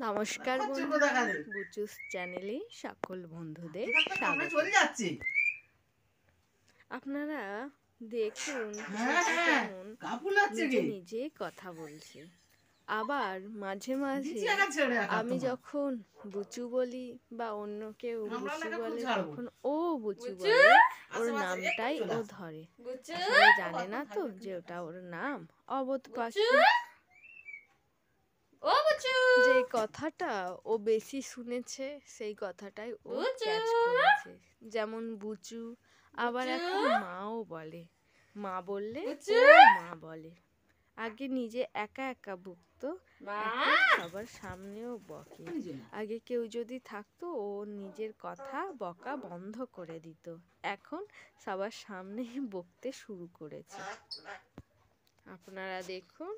নমস্কার বন্ধুরা, বুচুস চ্যানেলে সকল বন্ধুদের স্বাগত। আপনারা দেখুন কেমন নিজে নিজে কথা বলছে। আবার মাঝে মাঝে আমি যখন বুচু বলি বা অন্য কেউ বুচু বলে তখন ও বুচু বলে, ওর নামটাই ও ধরে। আসলে জানে না তো যে ওটা ওর নাম। অবোধ পাখি, যে কথাটা ও বেশি শুনেছে সেই কথাটাই ও ক্যাচ করেছে। যেমন বুচু, আবার এখন মাও বলে, মা বললে ও মা বলে। আগে নিজে একা একা বকতো, এখন সবার সামনেও বকে। আগে কেউ যদি থাকতো ও নিজের কথা বকা বন্ধ করে দিত, এখন সবার সামনেই বকতে শুরু করেছে। আপনারা দেখুন,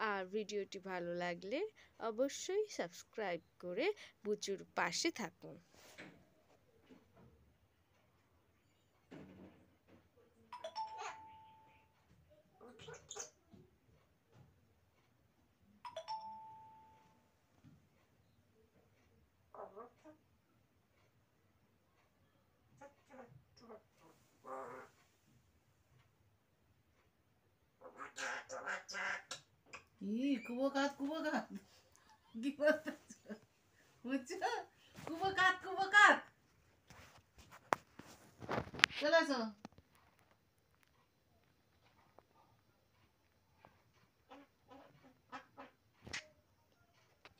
আর ভিডিওটি ভালো লাগলে অবশ্যই সাবস্ক্রাইব করে বুচুর পাশে থাকুন। কুবকাত কি করতেছ? বুঝছো? কুবকাত চলে আসো।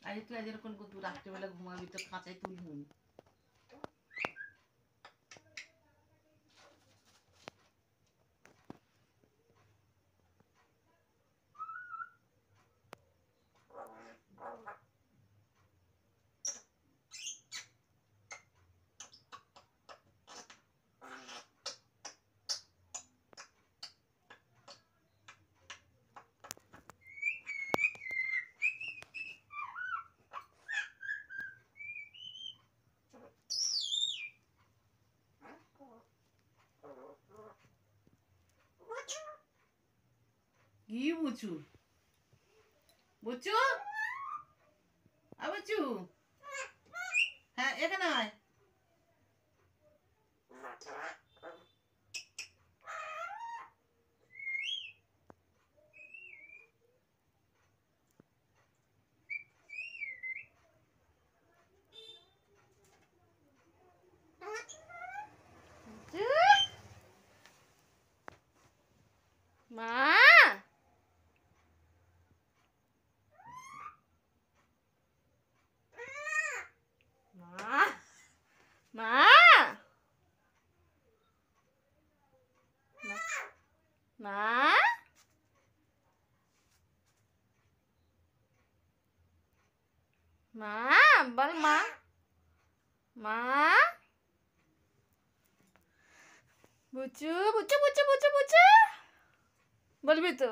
আজ তুই এরকম করতু, রাত্রেবেলা ঘুমাবি তো খাঁচায় তুলবি। কি বুঝু? বুঝু? বুঝু? হ্যাঁ, এখানে আয়। মা, মা, মা, মা, মা, বল মা, মা, বুচু বুচু বুচু বুচু বুচু বলবি তো?